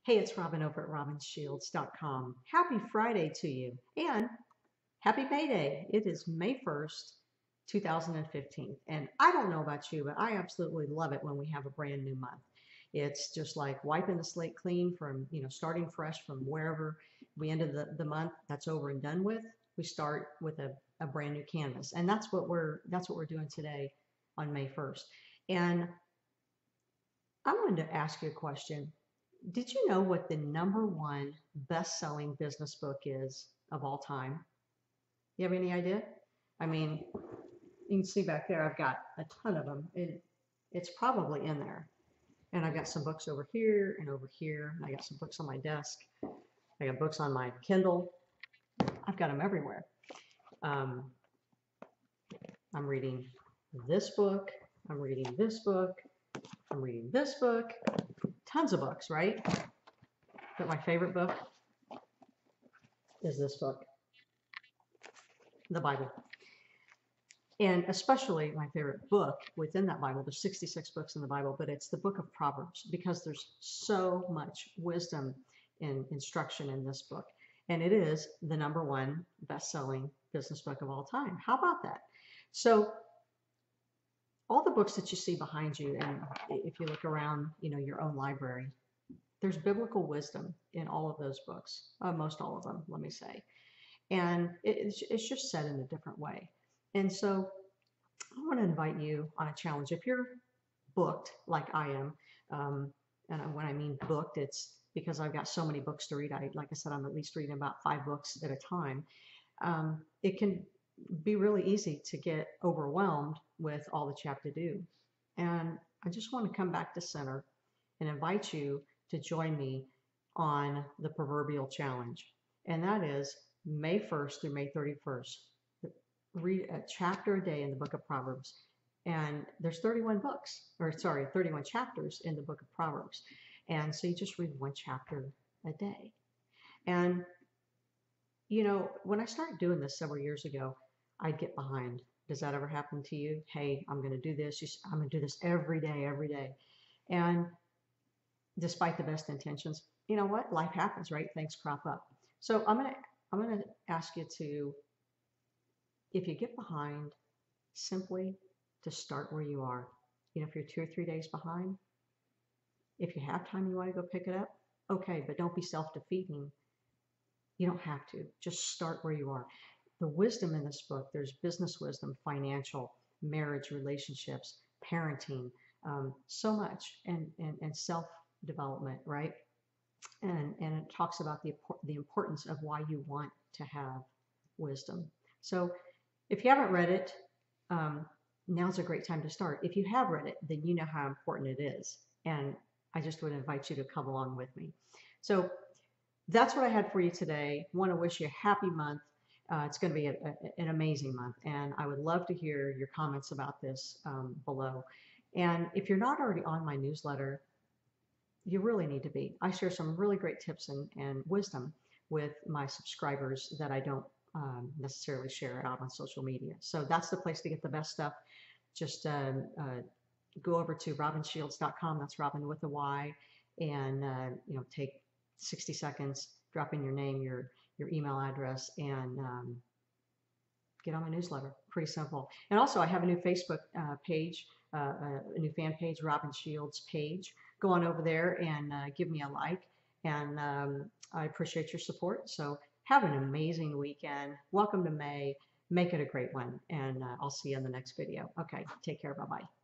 Hey, it's Robin over at robinshields.com. Happy Friday to you and happy May Day. It is May 1st, 2015. And I don't know about you, but I absolutely love it when we have a brand new month. It's just like wiping the slate clean from, starting fresh from wherever we ended the month. That's over and done with. We start with a brand new canvas. And that's what we're doing today on May 1st. And I wanted to ask you a question. Did you know what the number one best-selling business book is of all time? You have any idea? I mean, you can see back there, I've got a ton of them. It's probably in there. And I've got some books over here and over here. And I got some books on my desk. I got books on my Kindle. I've got them everywhere. Um, I'm reading this book. I'm reading this book. I'm reading this book. Tons of books, right? But my favorite book is this book, the Bible. And especially my favorite book within that Bible, there's 66 books in the Bible, but it's the book of Proverbs because there's so much wisdom and instruction in this book. And it is the number one best-selling business book of all time. How about that? So all the books that you see behind you, and if you look around, your own library, there's biblical wisdom in all of those books, most all of them, let me say. And it's just said in a different way. And so I want to invite you on a challenge. If you're booked like I am, and when I mean booked, it's because I've got so many books to read. Like I said, I'm at least reading about 5 books at a time. It can be really easy to get overwhelmed with all that you have to do. And I just want to come back to center and invite you to join me on the proverbial challenge. And that is May 1st through May 31st. Read a chapter a day in the book of Proverbs. And there's 31 chapters in the book of Proverbs. And so you just read one chapter a day. And, when I started doing this several years ago, I'd get behind. Does that ever happen to you? Hey, I'm going to do this. I'm going to do this every day, every day. And despite the best intentions, you know what? Life happens, right? Things crop up. So I'm going to ask you to, if you get behind, simply to start where you are. If you're 2 or 3 days behind, if you have time, you want to go pick it up, okay, but don't be self-defeating. You don't have to. Just start where you are. The wisdom in this book, there's business wisdom, financial, marriage, relationships, parenting, so much, and self-development, right? And it talks about the importance of why you want to have wisdom. So if you haven't read it, now's a great time to start. If you have read it, then you know how important it is. And I just would invite you to come along with me. So that's what I had for you today. Want to wish you a happy month. It's going to be an amazing month. And I would love to hear your comments about this below. And if you're not already on my newsletter, you really need to be. I share some really great tips and wisdom with my subscribers that I don't necessarily share out on social media. So that's the place to get the best stuff. Just go over to robinshields.com. That's Robin with a Y, and take 60 seconds, drop in your name, your email address, and get on my newsletter. Pretty simple. And also, I have a new Facebook page, a new fan page, Robin Shields page. Go on over there and give me a like, and I appreciate your support. So have an amazing weekend. Welcome to May. Make it a great one, and I'll see you in the next video. Okay, take care. Bye-bye.